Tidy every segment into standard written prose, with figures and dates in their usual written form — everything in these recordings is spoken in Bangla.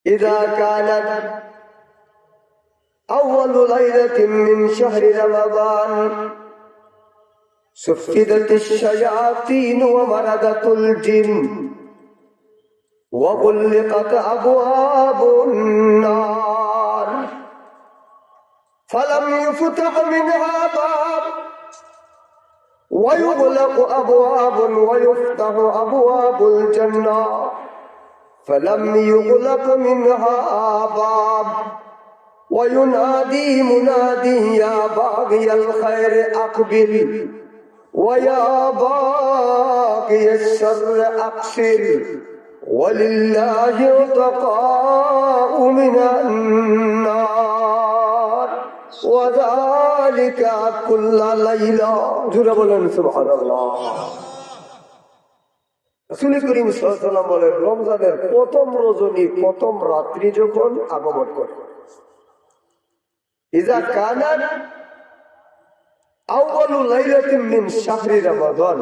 إذا كانت أول ليلة من شهر رمضان سفدت الشياطين ومردت الجن وغلقت أبواب النار فلم يفتح منها باب ويغلق أبواب ويفتح أبواب الجنة فلم يغلق منها باب وينادي منادي يا باغي الخير أقبل ويا باغي الشر أقصر ولله عتقاء من النار وذلك كل ليلة جربنا سبحان الله রাসূল করিম সাল্লাল্লাহু আলাইহি ওয়াসাল্লাম বলেন রমজানের প্রথম রজনী প্রথম রাত্রি যখন আগমন করে ইজা কানাত আউয়ালু লাইলাতিন মিন শাহরি রমাদান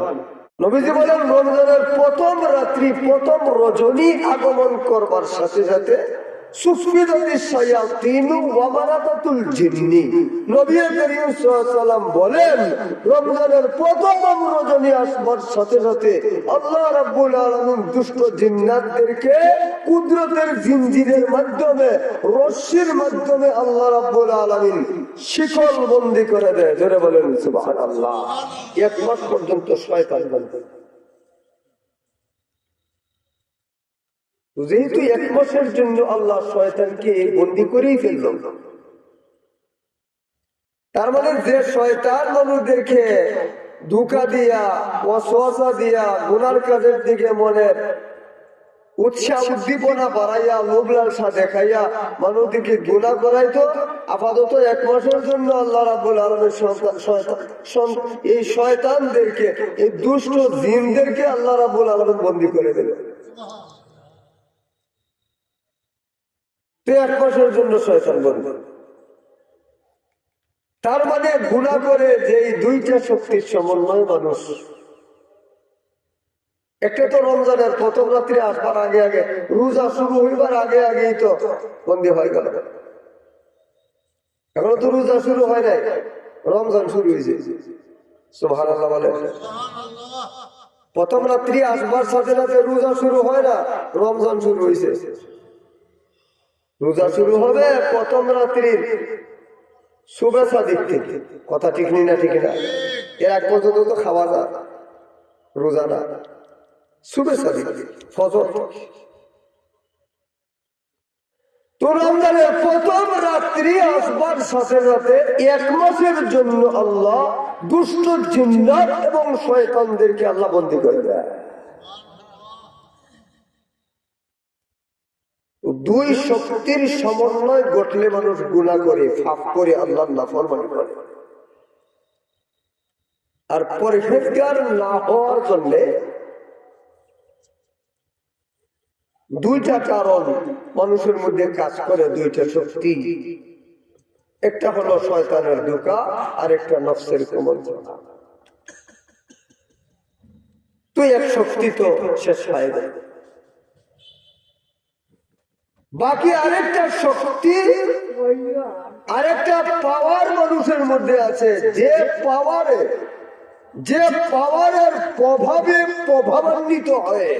নবীজি বলেন রমজানের প্রথম রাত্রি প্রথম রজনী আগমন করবার সাথে সাথে সুফিদাতিশ শায়াতিন ওয়া মারাতাতুল জিন্নি নবী করিম সাল্লাল্লাহু আলাইহি ওয়াসাল্লাম বলেন রমজানের প্রথম রজনী আসবার সাথে সাথে আল্লাহ রাব্বুল আলামিন দুষ্ট জিন্নাতদেরকে কুদরতের জিনজিরের মাধ্যমে রশির মাধ্যমে আল্লাহ রাব্বুল আলামিন শিকল বন্দী করে দেয় জোরে বলেন সুবহানাল্লাহ এক মাস পর্যন্ত শয়তান বন্দী যেহেতু এক মাসের জন্য আল্লাহ শয়তানকে বন্দী করেই ফেলল তার মানে যে শয়তান মানুষদেরকে ধোঁকা দিয়া ওয়াসওয়াসা দিয়া গুনার কাজের দিকে মনের উৎসাহ উদ্দীপনা বাড়াইয়া লোভ লালসা দেখাইয়া মানুষদেরকে গুনাহ করাইতো আপাতত এক মাসের জন্য আল্লাহ রাব্বুল আলামিন এই শয়তানদেরকে এই দুষ্ট জিনদেরকে আল্লাহ রাব্বুল আলামিন বন্দী করে দিল এক মাসের জন্য শয়তান বন্দী তার মানে গুনাহ করে যে দুইটা শক্তির সমন্বয় মানুষ একটা তো রমজানের প্রথম রাত্রে আসবার আগে আগে রোজা শুরু হইবার আগে আগেই তো বন্দী হয়ে গেল এখনো তো রোজা শুরু হয় নাই রমজান শুরু হয়েছে সুবহানাল্লাহ বলে প্রথম রাত্রি আসবার সাথে সাথে রোজা শুরু হয় না রমজান শুরু হয়েছে রোজা শুরু হবে প্রথম রাত্রির শুভেচ্ছা দিক থেকে কথা ঠিক না ঠিক না এর এক পর্যন্ত তো খাওয়া যায় রোজা না শুভেচ্ছা দিক ফজর তো রমজানের প্রথম রাত্রি আসবার সাথে সাথে এক মাসের জন্য আল্লাহ দুষ্ট জিন্নাত এবং শয়তানদেরকে আল্লাহ বন্দী করে দেয় দুই শক্তির সমন্বয় ঘটলে মানুষ গুনাহ করে পাপ করে আল্লাহর নাফরমানি করে আর পরহেজগার না হওয়ার জন্য দুইটা কারণ মানুষের মধ্যে কাজ করে দুইটা শক্তি একটা হলো শয়তানের ধোঁকা আর একটা নফসের কুমন্ত্রণা তো এক শক্তি তো শেষ হয়ে যায় বাকি আরেকটা শক্তি আরেকটা পাওয়ার মানুষের মধ্যে আছে যে পাওয়ারের প্রভাবে প্রভাবান্বিত হয়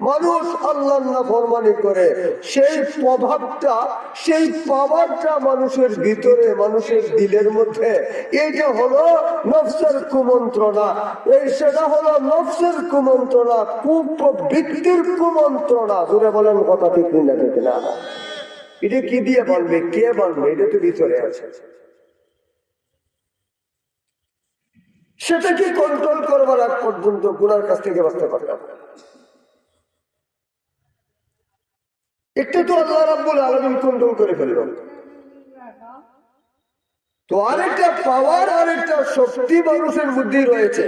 মানুষ আল্লাহর নাফরমানি করে সেই প্রভাবটা সেই পাওয়ারটা মানুষের ভিতরে মানুষের দিলের মধ্যে এইটা হলো নফসের কুমন্ত্রণা সেটা হলো নফসের কুমন্ত্রণা কুপ্রবৃত্তির কুমন্ত্রণা জোরে বলেন কথা ঠিক না ঠিক না এটা কি দিয়ে বলবে কে বলবে এটা তো ভিতরে আছে সেটাকে কন্ট্রোল করবার আগ পর্যন্ত গুনার কাছ থেকে বাঁচতে পারবে একটু তো আল্লাহ রাব্বুল আলামিন কন্ট্রোল করে ফেলল তো আরেকটা পাওয়ার আরেকটা শক্তি মানুষের মধ্যে রয়েছে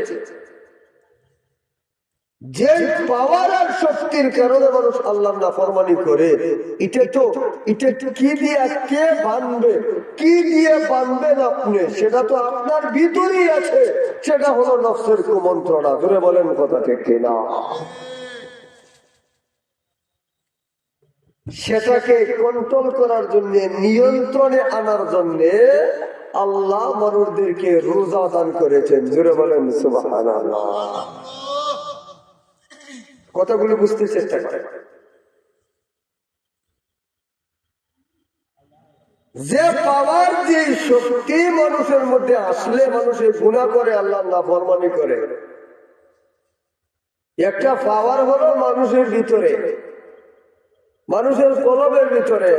যে পাওয়ার আর শক্তির কারণে মানুষ আল্লাহর নাফরমানি করে এটা কি দিয়ে কে বানবে কি দিয়ে বানবেন আপনি সেটা তো আপনার ভিতরেই আছে সেটা হলো নফসের কুমন্ত্রণা ধরে বলেন কথা ঠিক কিনা সেটাকে কন্ট্রোল করার জন্য, নিয়ন্ত্রণে আনার জন্য আল্লাহ মানুষদেরকে রোজা দান করেছেন। জোরে বলেন সুবহানাল্লাহ। কথাগুলো বুঝতে চেষ্টা করেন। যে পাওয়ার, যে শক্তি মানুষের মধ্যে আসলে মানুষের গুনাহ করে, আল্লাহ নাফরমানি করে, একটা পাওয়ার হলো মানুষের ভিতরে, মানুষের কলবের ভিতরে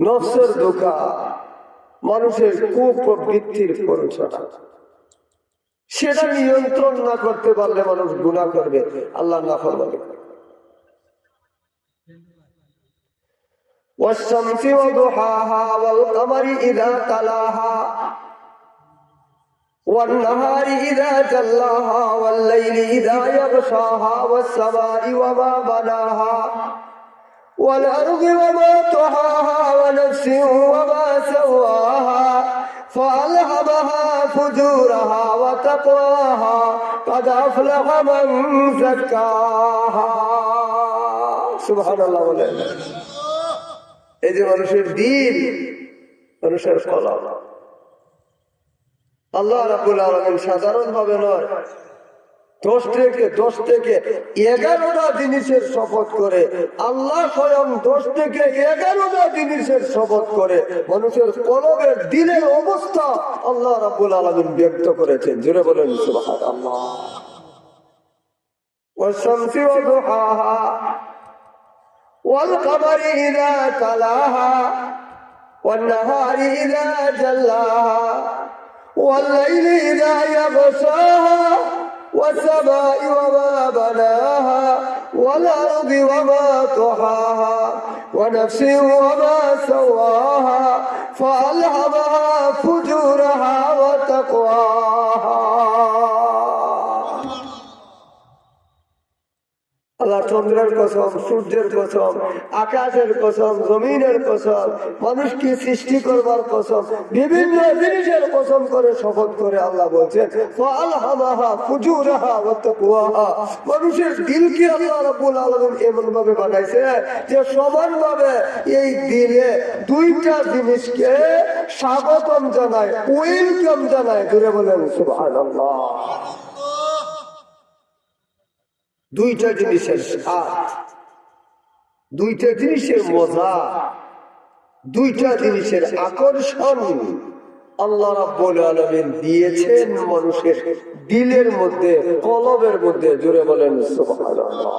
নফসের ধোঁকা, মানুষের কুপ্রবৃত্তির পরিচয়। সেটা নিয়ন্ত্রণ না করতে পারলে মানুষ গুনাহ করবে, আল্লাহ নাফরমানি করবে। والشمس وضحاها والقمر إذا تلاها والنهار إذا جلاها والليل إذا يغشاها والسماء وما بناها والأرض وما طحاها ونفس وما سواها فألهمها فجورها وتقواها قد أفلح من زكاها سبحان الله والله। এই যে মানুষের দিল, মানুষের কলব, আল্লাহ রাব্বুল আলামিন সাধারণ ভাবে নয়, 10 থেকে 11টা জিনিসের শপথ করে, আল্লাহ স্বয়ং 10 থেকে 11টা জিনিসের শপথ করে মানুষের কলবের দিলের অবস্থা আল্লাহ রাব্বুল আলামিন ব্যক্ত করেছেন। জোরে বলেন সুবহানাল্লাহ। ওয়াশ-শামসি ওয়া দুহাহা والقمر إذا تلاها والنهار إذا جلاها والليل إذا يغشاها والسماء وما بناها والأرض وما طحاها ونفس وما سواها فألهمها فجورها وتقواها। আল্লাহ চন্দ্রের কসম, সূর্যের কসম, আকাশের কসম, জমিনের কসম, মানুষকে সৃষ্টি করবার কসম, বিভিন্ন জিনিসের কসম করে শপথ করে আল্লাহ বলছেন ফাআলহামাহা ফুজুরাহা ওয়া তাকওয়াহা। মানুষের দিলকে আল্লাহ রাব্বুল আলামিন এমন ভাবে বানাইছে যে সমানভাবে এই দিলে দুইটা জিনিসকে স্বাগতম জানায়, ওয়েলকাম জানায়। জোরে বলেন সুবহানাল্লাহ। দুইটা জিনিসের স্বাদ, দুইটা জিনিসের মজা, দুইটা জিনিসের আকর্ষণ আল্লাহ রাব্বুল আলামিন দিয়েছেন মানুষের দিলের মধ্যে, কলবের মধ্যে। জোরে বলেন সুবহানাল্লাহ।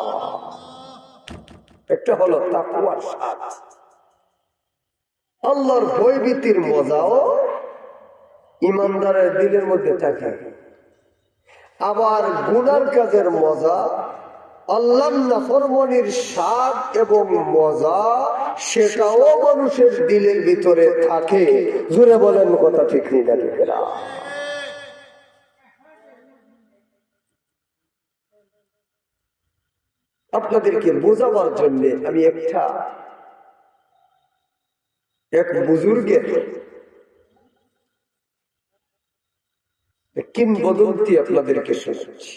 একটা হলো তাকওয়ার স্বাদ, আল্লাহর ভয়ভীতির মজাও ইমানদারের দিলের মধ্যে থাকে। আবার গুনার কাজের মজা, আল্লাহর নাফরমানির স্বাদ এবং মজা, সেটাও মানুষের দিলের ভিতরে থাকে। জোরে বলেন কথা ঠিক না? আপনাদেরকে বোঝাবার জন্য আমি এক বুজুর্গের কিংবদন্তি আপনাদেরকে শোনাচ্ছি।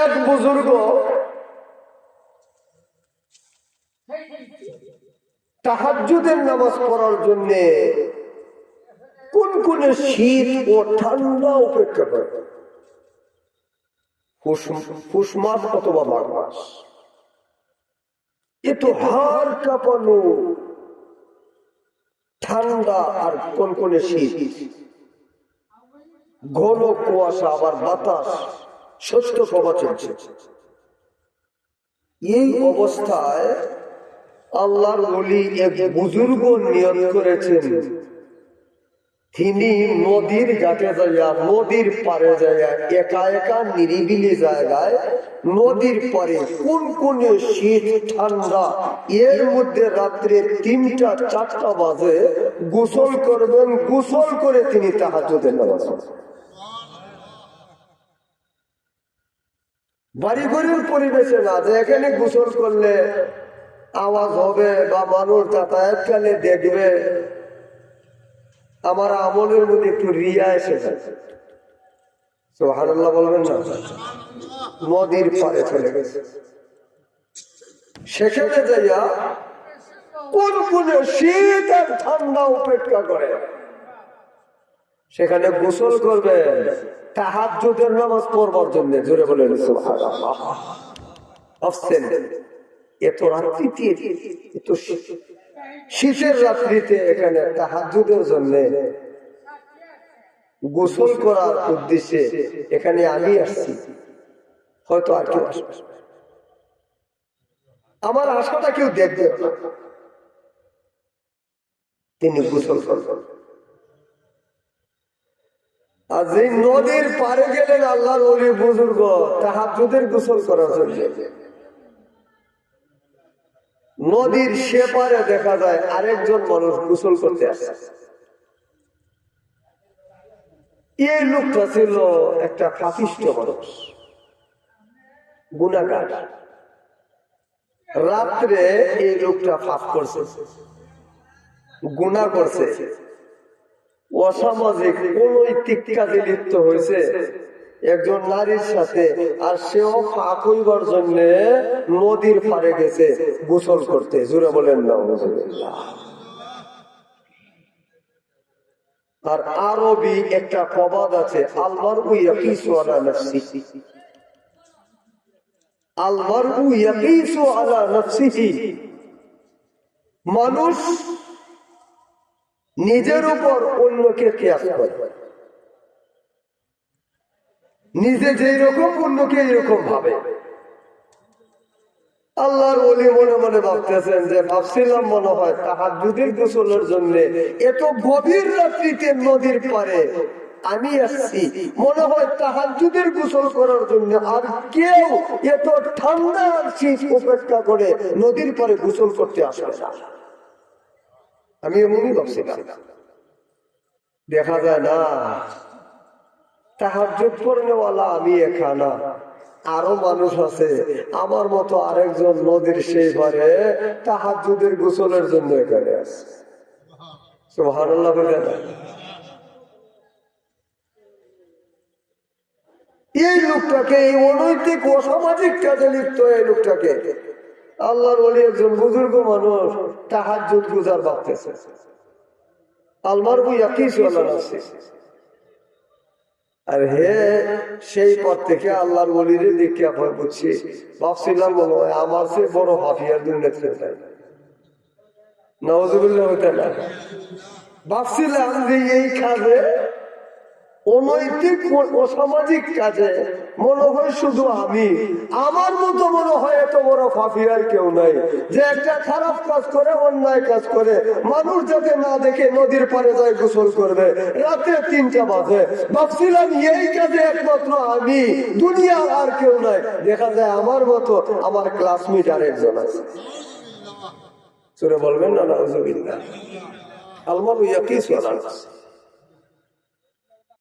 এক বুজুর্গ তাহাজ্জুদের নামাজ পড়ার জন্য কোন শীত ও ঠান্ডা উপেক্ষা করে, পুষ মাস অথবা মাঘ মাস, এ তো হাড় কাঁপানো ঠান্ডা আর কোন শীত, ঘন কুয়াশা, আবার বাতাস, শস্য প্রবাহ চলছে। এই অবস্থায় আল্লাহর ওলি এক বুজুর্গ নিয়ত করেছেন, তিনি নদীর ঘাটে যাইয়া, নদীর পারে যাইয়া, একা একা নিরিবিলি জায়গায় নদীর পারে কোন শীত ঠান্ডা এর মধ্যে রাত্রে 3টা 4টা বাজে গোসল করবেন। গোসল করে তিনি তাহাজ্জুদের নামাজ পড়বেন। বাড়ি ঘরের পরিবেশে না, যে এখানে গোসল করলে আওয়াজ হবে বা মানুষ যাতায়াতকালে দেখবে, আমার আমলের মধ্যে একটু রিয়া এসে যায়। সুবহানাল্লাহ বলবেন না? নদীর পারে চলে গেছে। সেখানে যাইয়া কোন কোন শীত আর ঠান্ডা উপেক্ষা করে সেখানে গোসল করবে তাহাজ্জুদের নামাজ পড়বার জন্য। জোরে বলেন সুবহানাল্লাহ। ভাবছেন এত রাত্রিতে, এত শীতের রাত্রিতে এখানে তাহাজ্জুদের জন্য গোসল করার উদ্দেশ্যে এখানে আমি আসছি, হয়তো আর কেউ আসবে, আমার আশাটা কেউ দেখবে না। তিনি গোসল করবেন আর যে নদীর পারে গেলেন আল্লাহর ওলি বুজুর্গ তাহাজ্জুদের গোসল করার জন্য। নদীর সে পারে দেখা যায় আরেকজন মানুষ গোসল করতে আসে। এই লোকটা ছিল একটা পাপিষ্ঠ মানুষ, গুনাহগার। রাত্রে এই লোকটা পাপ করছে, গুনাহ করছে, অসামাজিক অনৈতিক কাজে লিপ্ত হয়েছে একজন নারীর সাথে। আর সেও পাপ হইবার জন্য নদীর পাড়ে গেছে গোসল করতে। জোরে বলেন না। আর আরবি একটা প্রবাদ আছে, আলমারউ ইয়াকিসু আলা নাফসিহি, আলমারউ ইয়াকিসু আলা নাফসিহি। মানুষ নিজের উপর অন্যকে কিয়াস করে, নিজে যেই রকম অন্যকে এইরকম ভাবে। আল্লাহর ওলি মনে মনে ভাবতেছেন যে ভাবছিলাম মনে হয় তাহাজ্জুদের গোসলের জন্য এত গভীর রাত্রিতে নদীর পারে আমি আসছি, মনে হয় তাহাজ্জুদের গোসল করার জন্য আর কেউ এত ঠান্ডা শীত উপেক্ষা করে নদীর পারে গোসল করতে আসবে না। আমি এমনই ভাবছিলাম। দেখা যায় না, তাহাজ্জুদ পড়নেওয়ালা আমি এখানা, আরো মানুষ আছে আমার মতো আরেকজন নদীর সেই পারে তাহাজ্জুদের গোসলের জন্য এখানে আছে। সুবহানাল্লাহ। এই লোকটাকে, এই অনৈতিক অসামাজিক কাজে লিপ্ত এই লোকটাকে আল্লাহর ওলি একজন বুজুর্গ মানুষ তাহাজ্জুদ গুজার ভাবতেছে। আলমারউ ইয়াকিসু আলা নাফসিহি। আর হে সেই পথ থেকে আল্লাহর ওলিরে দেখে আপনার বুঝছি, ভাবছিলাম মনে হয় আমার চেয়ে বড় হাফিয়ার দুনিয়াতে নাই। নাউযুবিল্লাহ হইতে না। ভাবছিলাম যে এই কাজে, অনৈতিক অসামাজিক কাজে মনে হয় শুধু আমি, আমার মতো মনে হয় এত বড় ফাফিয়ার কেউ নাই যে একটা খারাপ কাজ করে, অন্যায় কাজ করে, মানুষ যাতে না দেখে নদীর পারে যায় গোসল করবে রাতে 3টা বাজে। ভাবছিলাম এই কাজে একমাত্র আমি, দুনিয়ার আর কেউ নাই। দেখা যায় আমার মতো আমার ক্লাসমেট আরেকজন আছে। সুরে বলবেন না নাউযুবিল্লাহ। আলমারউ ইয়াকিসু আলা নাফসিহি।